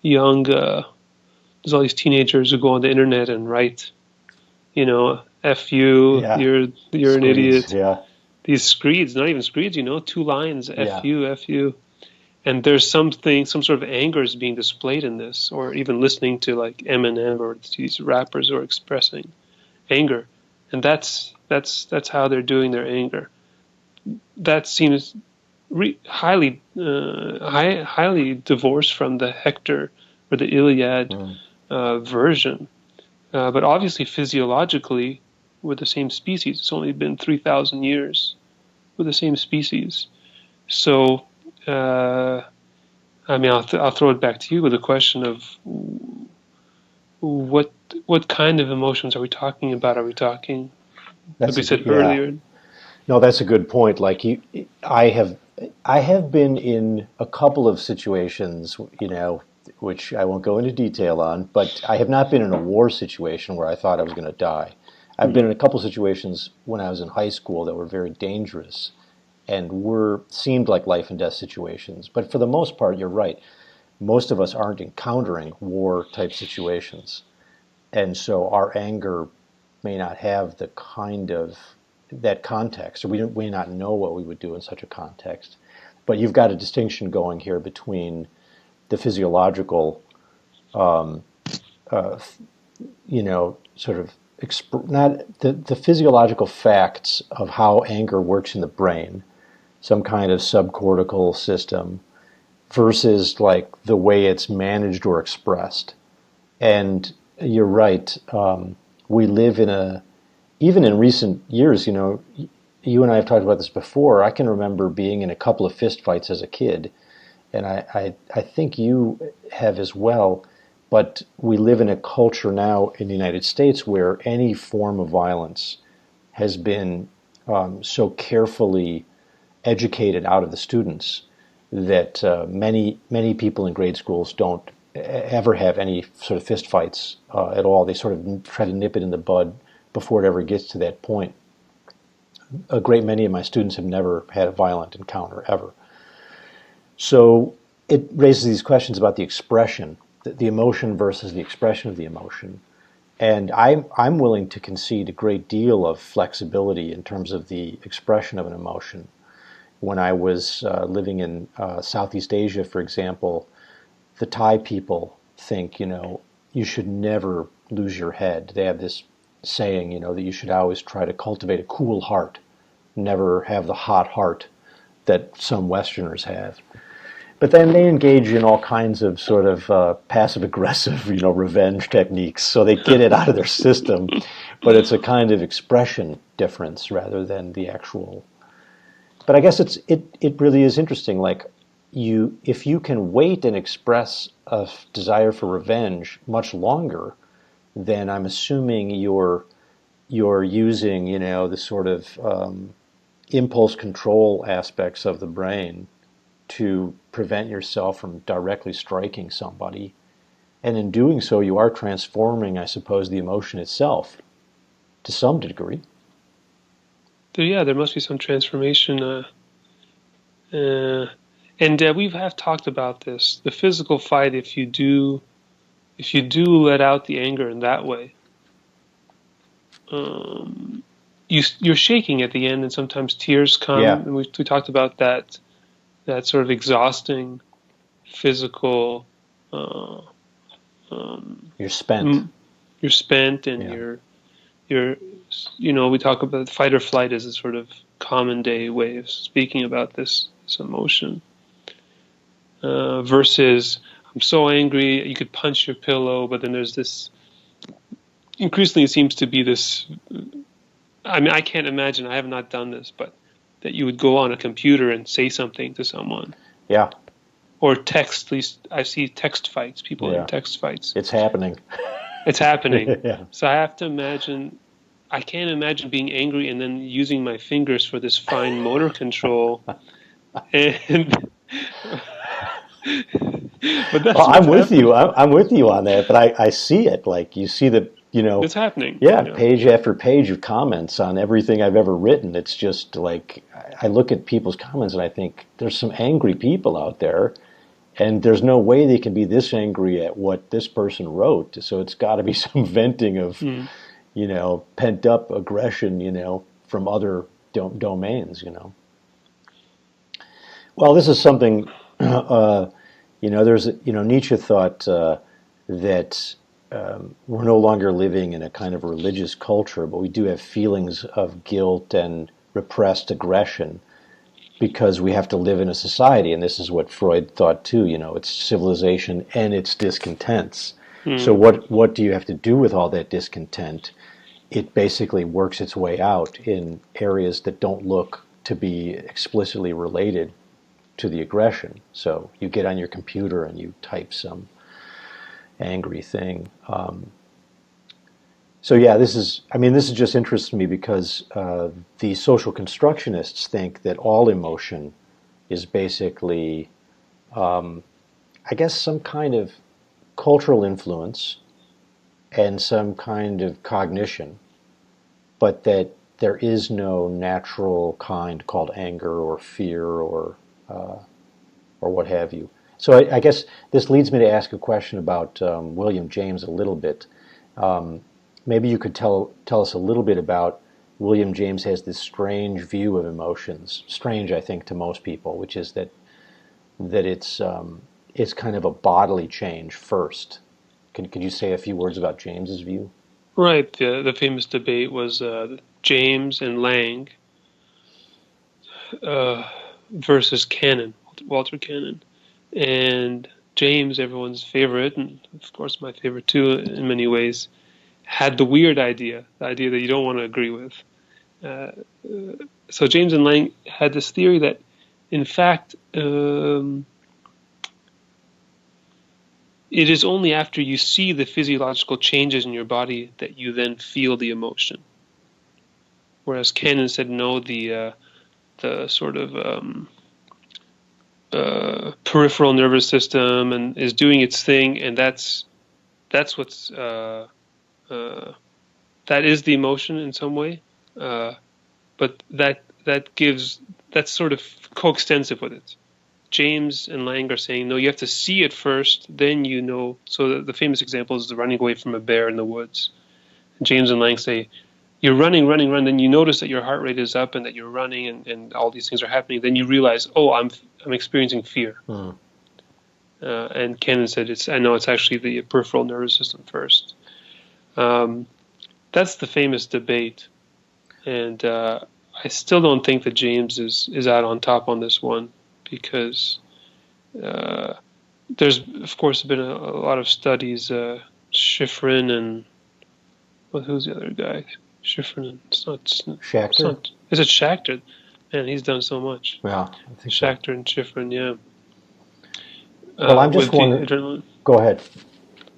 young there's all these teenagers who go on the internet and write, F you, Yeah. you're an Screeds. idiot. Yeah. These screeds, not even screeds, 2 lines, F Yeah. you, F you. And there's some sort of anger is being displayed in this, or even listening to like Eminem or these rappers who are expressing anger. And that's how they're doing their anger. That seems highly divorced from the Hector or the Iliad Mm. version. But obviously, physiologically, we're the same species. It's only been 3,000 years. We're the same species. So, I'll throw it back to you with a question of what kind of emotions are we talking about? Are we talking, like That's we a good, said yeah. earlier? No, that's a good point. Like I have been in a couple of situations, which I won't go into detail on, but I have not been in a war situation where I thought I was going to die. I've been in a couple of situations when I was in high school that were very dangerous and seemed like life and death situations. But for the most part, you're right. Most of us aren't encountering war type situations. And so our anger may not have the kind of that context, or we may not know what we would do in such a context. But you've got a distinction going here between the physiological, sort of not the physiological facts of how anger works in the brain, some kind of subcortical system, versus like the way it's managed or expressed. And you're right. We live even in recent years, you and I have talked about this before. I can remember being in a couple of fistfights as a kid, and I think you have as well. But we live in a culture now in the United States where any form of violence has been so carefully educated out of the students that many people in grade schools don't ever have any sort of fist fights at all. They sort of try to nip it in the bud before it ever gets to that point. A great many of my students have never had a violent encounter ever. So it raises these questions about the expression, the emotion versus the expression of the emotion. And I'm willing to concede a great deal of flexibility in terms of the expression of an emotion. When I was living in Southeast Asia, for example, the Thai people think, you should never lose your head. They have this saying, that you should always try to cultivate a cool heart, never have the hot heart that some Westerners have. But then they engage in all kinds of sort of passive-aggressive, revenge techniques. So they get it out of their system, but it's a kind of expression difference rather than the actual. But I guess it really is interesting. Like if you can wait and express a desire for revenge much longer, then I'm assuming you're using the sort of impulse control aspects of the brain to prevent yourself from directly striking somebody. And in doing so, you are transforming, I suppose, the emotion itself to some degree. There must be some transformation. And we have talked about this. The physical fight, if you do let out the anger in that way, you're shaking at the end, and sometimes tears come. Yeah. And we talked about that sort of exhausting physical. You're spent. You're spent, and you're we talk about fight or flight as a sort of common day way of speaking about this emotion. Versus, I'm so angry, you could punch your pillow, but then there's this. Increasingly, it seems to be this. I can't imagine. I have not done this, but that you would go on a computer and say something to someone. Yeah. Or text. At least I see text fights. People in text fights. It's happening. It's happening. Yeah. So I have to imagine. I can't imagine being angry and then using my fingers for this fine motor control. And but I'm with you. I'm with you on that. But I see it. Like you see the it's happening. Yeah, page after page of comments on everything I've ever written. It's just like I look at people's comments and I think there's some angry people out there, And there's no way they can be this angry at what this person wrote. So it's got to be some venting of, pent up aggression, from other domains. Well, this is something, Nietzsche thought that we're no longer living in a kind of religious culture, but we do have feelings of guilt and repressed aggression because we have to live in a society. And this is what Freud thought too, it's civilization and its discontents. So what do you have to do with all that discontent? It basically works its way out in areas that don't look to be explicitly related to the aggression. So you get on your computer and you type some angry thing. This just interests me because the social constructionists think that all emotion is basically, some kind of cultural influence and some kind of cognition, but that there is no natural kind called anger or fear or what have you. So I guess this leads me to ask a question about William James a little bit. Maybe you could tell us a little bit about William James has this strange view of emotions, strange I think to most people, which is that it's kind of a bodily change first. Could you say a few words about James's view? Right. The famous debate was James and Lang versus Cannon, Walter Cannon. And James, everyone's favorite, and of course my favorite too in many ways, had the weird idea, the idea that you don't want to agree with. So James and Lang had this theory that, in fact, it is only after you see the physiological changes in your body that you then feel the emotion. Whereas Cannon said no, the sort of peripheral nervous system and is doing its thing, and that's what's that is the emotion in some way, but that's sort of coextensive with it. James and Lang are saying no, you have to see it first, then you know. So the famous example is the running away from a bear in the woods. And James and Lang say, you're running, then you notice that your heart rate is up and that you're running and all these things are happening. Then you realize, oh, I'm experiencing fear. And Cannon said, it's actually the peripheral nervous system first. That's the famous debate. And I still don't think that James is out on top on this one, because there's, of course, been a lot of studies, Schifrin and, who's the other guy? Schifrin, it's not Schachter. Is it Schachter? Man, he's done so much. Yeah, I think Schachter and Schifrin, yeah. Well, I'm just wondering. Go ahead.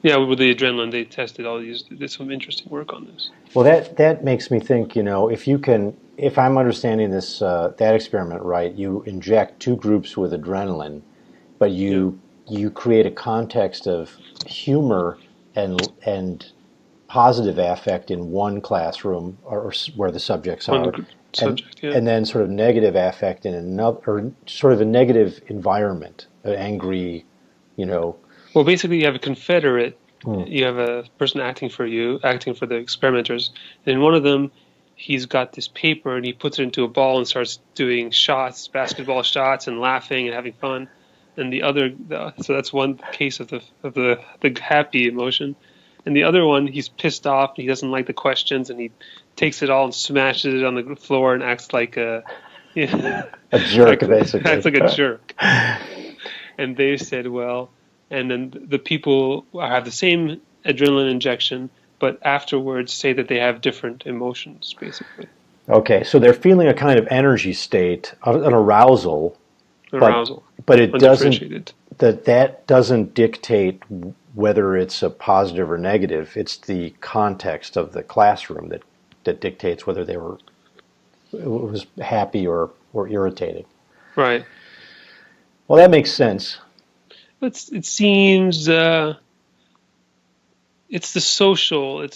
Yeah, with the adrenaline, they tested all these. Did some interesting work on this. Well, that makes me think. If I'm understanding this that experiment right, you inject two groups with adrenaline, but you create a context of humor and positive affect in one classroom or where the subjects are, and then sort of negative affect in another, or sort of a negative environment, an angry, Well, basically, you have a confederate. You have a person acting for the experimenters. And in one of them, he's got this paper and he puts it into a ball and starts doing shots, basketball shots, and laughing and having fun. And so that's one case of the happy emotion. And the other one, he's pissed off. He doesn't like the questions, and he takes it all and smashes it on the floor and acts like a jerk, basically. Acts like a jerk. And they said, well, and then the people have the same adrenaline injection, but afterwards say that they have different emotions, basically. Okay, so they're feeling a kind of energy state, an arousal. But it doesn't. That doesn't dictate whether it's a positive or negative. It's the context of the classroom that dictates whether it was happy or irritating. Right. Well, that makes sense. It seems it's the social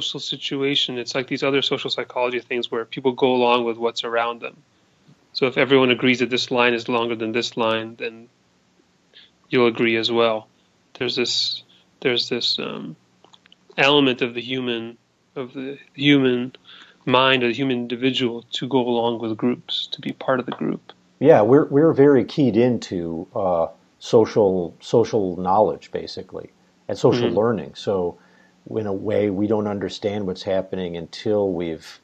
situation. It's like these other social psychology things where people go along with what's around them. So if everyone agrees that this line is longer than this line, then you'll agree as well. There's this element of the human mind, of the human individual, to go along with groups, to be part of the group. Yeah, we're very keyed into social knowledge, basically, and social learning. So, in a way, we don't understand what's happening until we've,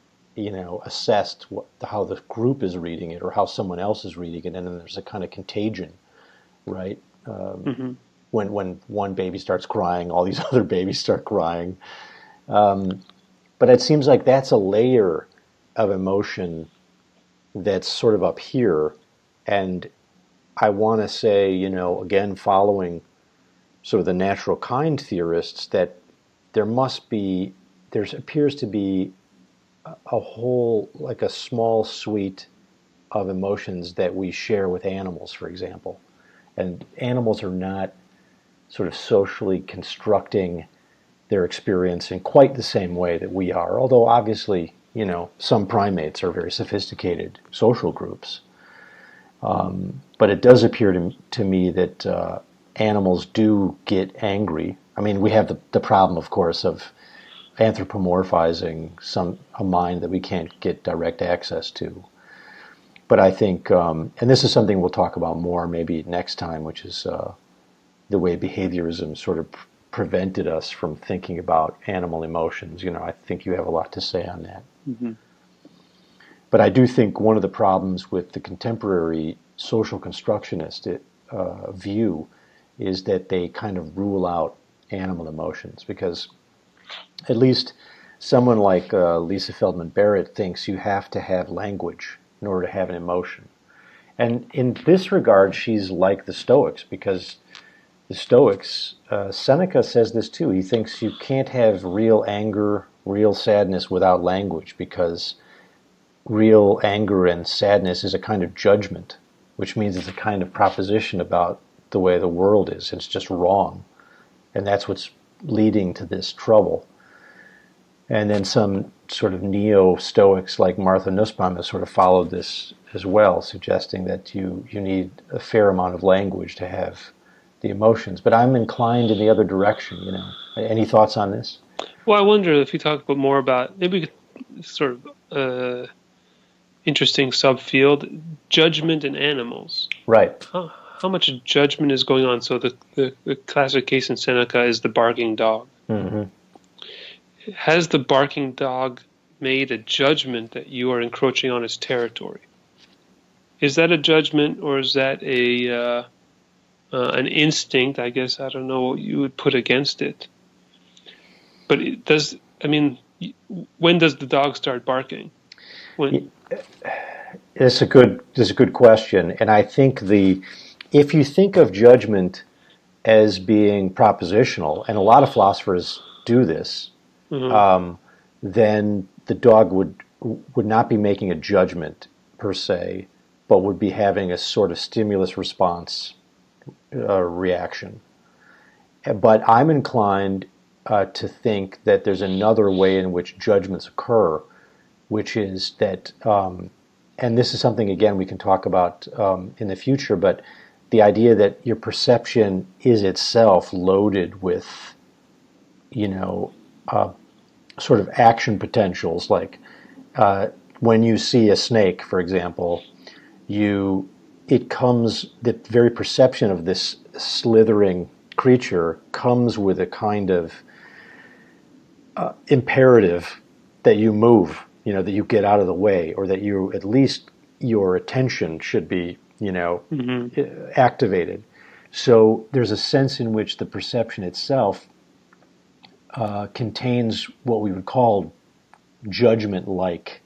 assessed how the group is reading it or how someone else is reading it, and then there's a kind of contagion, right? When one baby starts crying, all these other babies start crying. But it seems like that's a layer of emotion that's sort of up here. And I want to say, again, following sort of the natural kind theorists, that there appears to be a whole, like a small suite of emotions that we share with animals, for example. And animals are not sort of socially constructing their experience in quite the same way that we are, although obviously, some primates are very sophisticated social groups. But it does appear to me that animals do get angry. I mean, we have the problem, of course, of anthropomorphizing a mind that we can't get direct access to. But I think, and this is something we'll talk about more maybe next time, which is the way behaviorism sort of prevented us from thinking about animal emotions. I think you have a lot to say on that. Mm-hmm. But I do think one of the problems with the contemporary social constructionist view is that they kind of rule out animal emotions, because at least someone like Lisa Feldman Barrett thinks you have to have language in order to have an emotion. And in this regard, she's like the Stoics, because the Stoics, Seneca says this too. He thinks you can't have real anger, real sadness without language, because real anger and sadness is a kind of judgment, which means it's a kind of proposition about the way the world is. It's just wrong. And that's what's leading to this trouble. And then some sort of neo-Stoics like Martha Nussbaum has sort of followed this as well, suggesting that you need a fair amount of language to have the emotions. But I'm inclined in the other direction, Any thoughts on this? Well, I wonder if you talk more about, maybe we could sort of interesting subfield, judgment in animals. Right. How much judgment is going on? So the classic case in Seneca is the barking dog. Mm-hmm. Has the barking dog made a judgment that you are encroaching on its territory? Is that a judgment, or is that an instinct? I guess I don't know what you would put against it. But when does the dog start barking? When? It's a good question, and I think if you think of judgment as being propositional, and a lot of philosophers do this, then the dog would not be making a judgment per se, but would be having a sort of stimulus response reaction. But I'm inclined to think that there's another way in which judgments occur, which is that, and this is something, again, we can talk about in the future, but the idea that your perception is itself loaded with, sort of action potentials. Like when you see a snake, for example, the very perception of this slithering creature comes with a kind of imperative that you move, that you get out of the way, or that at least your attention should be, activated. So there's a sense in which the perception itself contains what we would call judgment-like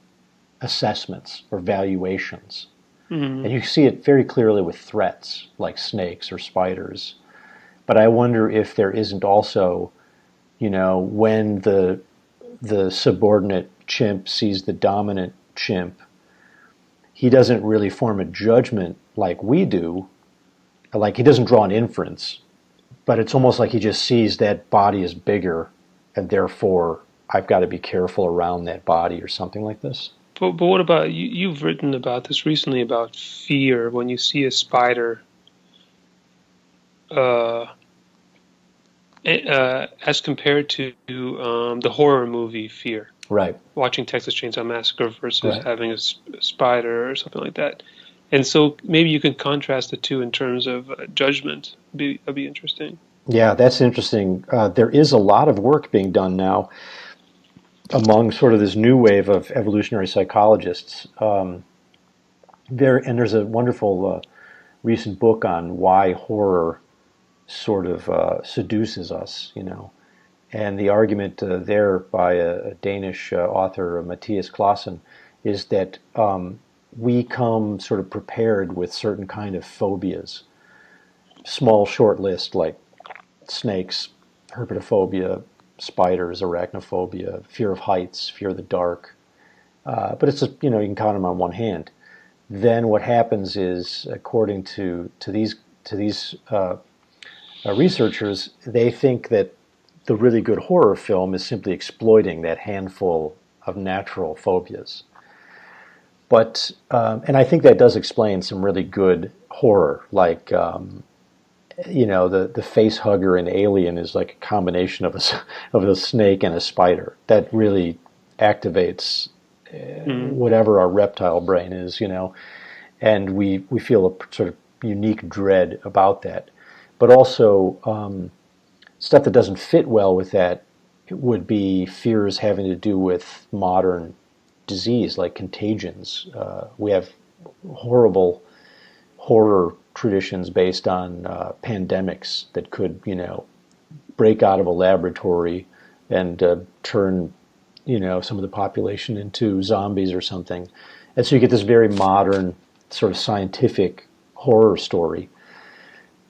assessments or valuations. Mm-hmm. And you see it very clearly with threats like snakes or spiders. But I wonder if there isn't also, when the subordinate chimp sees the dominant chimp, he doesn't really form a judgment like we do. Like, he doesn't draw an inference, but it's almost like he just sees that body is bigger, and therefore I've got to be careful around that body or something like this. But what about, you've written about this recently, about fear when you see a spider. uh, as compared to the horror movie Fear, Right. watching Texas Chainsaw Massacre versus Right. having a spider or something like that. And so maybe you can contrast the two in terms of judgment. That'd be interesting. Yeah, that's interesting. There is a lot of work being done now among sort of this new wave of evolutionary psychologists. There's a wonderful recent book on why horror sort of seduces us, And the argument there by a Danish author, Matthias Clausen, is that we come sort of prepared with certain kind of phobias. Small, short list like snakes, herpetophobia, spiders, arachnophobia, fear of heights, fear of the dark. But it's just, you can count them on one hand. Then what happens is, according to these researchers, they think that the really good horror film is simply exploiting that handful of natural phobias. But and I think that does explain some really good horror, like the face hugger in Alien is like a combination of a snake and a spider. That really activates whatever our reptile brain is, and we feel a sort of unique dread about that. But also stuff that doesn't fit well with that would be fears having to do with modern disease, like contagions. We have horrible horror traditions based on pandemics that could, break out of a laboratory and turn, some of the population into zombies or something. And so you get this very modern, sort of scientific horror story.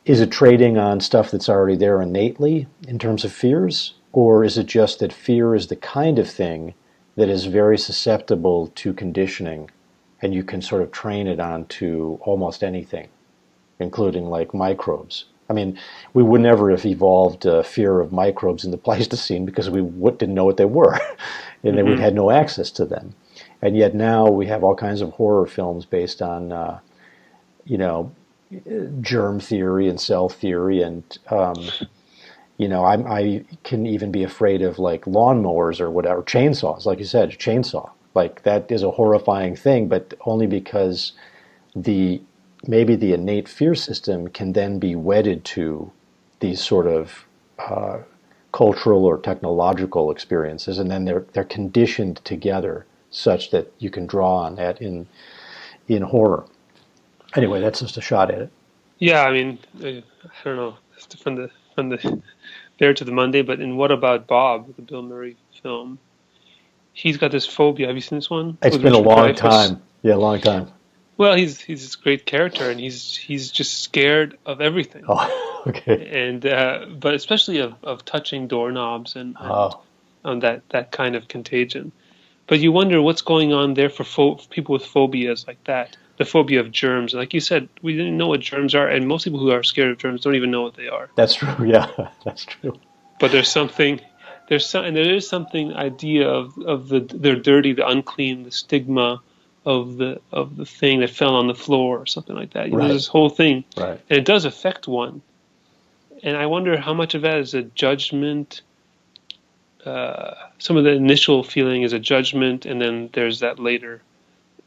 Is it trading on stuff that's already there innately in terms of fears? Or is it just that fear is the kind of thing that is very susceptible to conditioning, and you can sort of train it onto almost anything, including like microbes? I mean, we would never have evolved fear of microbes in the Pleistocene because we didn't know what they were, and we had no access to them. And yet now we have all kinds of horror films based on, germ theory and cell theory, and I can even be afraid of like lawnmowers or whatever, chainsaws, like you said, chainsaw. Like that is a horrifying thing, but only because maybe the innate fear system can then be wedded to these sort of cultural or technological experiences, and then they're conditioned together such that you can draw on that in horror. Anyway, that's just a shot at it. Yeah, I mean, I don't know, from the There to the Monday, but in What About Bob, the Bill Murray film, he's got this phobia. Have you seen this one? It's With been a Richard long Dreyfuss? time. Yeah, a long time. Well, he's this great character, and he's just scared of everything. Oh, okay. And but especially of touching doorknobs and on that kind of contagion. But you wonder what's going on there for people with phobias like that. The phobia of germs. Like you said, we didn't know what germs are, and most people who are scared of germs don't even know what they are. That's true. Yeah, that's true. But there is something idea of they're dirty, the unclean, the stigma of the thing that fell on the floor or something like that. Right. There's this whole thing, right. And it does affect one. And I wonder how much of that is a judgment. Some of the initial feeling is a judgment, and then there's that later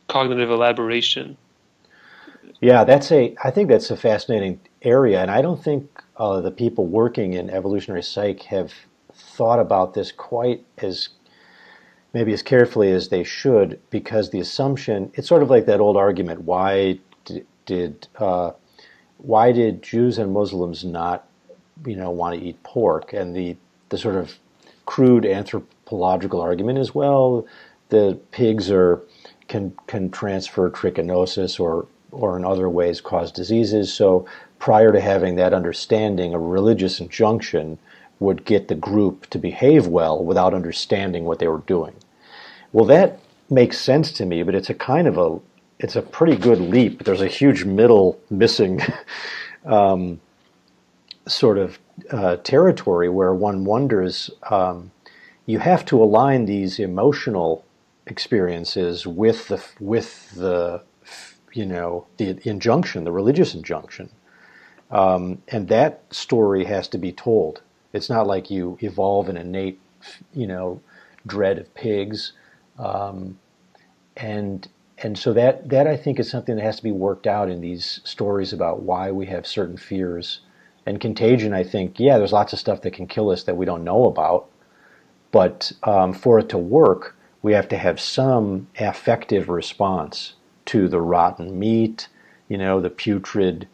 cognitive elaboration. Yeah, I think that's a fascinating area, and I don't think the people working in evolutionary psych have thought about this quite as carefully as they should, because the assumption, it's sort of like that old argument, why did Jews and Muslims not want to eat pork? And the sort of crude anthropological argument is, well, the pigs can transfer trichinosis or in other ways cause diseases. So prior to having that understanding, a religious injunction would get the group to behave well without understanding what they were doing. Well, that makes sense to me, but it's a pretty good leap. There's a huge middle missing sort of territory where one wonders, you have to align these emotional experiences with the injunction, the religious injunction. And that story has to be told. It's not like you evolve an innate, dread of pigs. And so that I think is something that has to be worked out in these stories about why we have certain fears. And contagion, I think, yeah, there's lots of stuff that can kill us that we don't know about. But for it to work, we have to have some affective response to the rotten meat, the putrid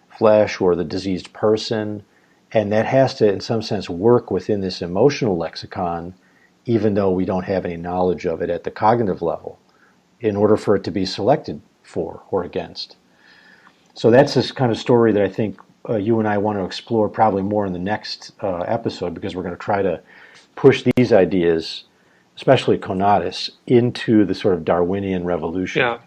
flesh or the diseased person. And that has to, in some sense, work within this emotional lexicon, even though we don't have any knowledge of it at the cognitive level, in order for it to be selected for or against. So that's this kind of story that I think you and I want to explore probably more in the next episode, because we're going to try to push these ideas, especially conatus, into the sort of Darwinian revolution. Yeah,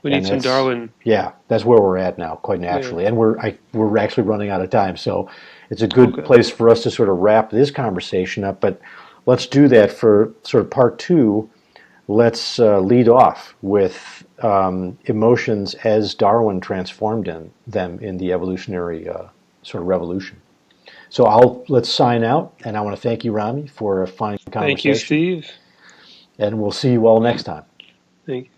we need some Darwin. Yeah, that's where we're at now, quite naturally. Yeah. And we're actually running out of time, so it's a good place for us to sort of wrap this conversation up. But let's do that for sort of part 2. Let's lead off with emotions as Darwin transformed them in the evolutionary sort of revolution. So let's sign out, and I want to thank you, Rami, for a fine conversation. Thank you, Steve. And we'll see you all next time. Thank you.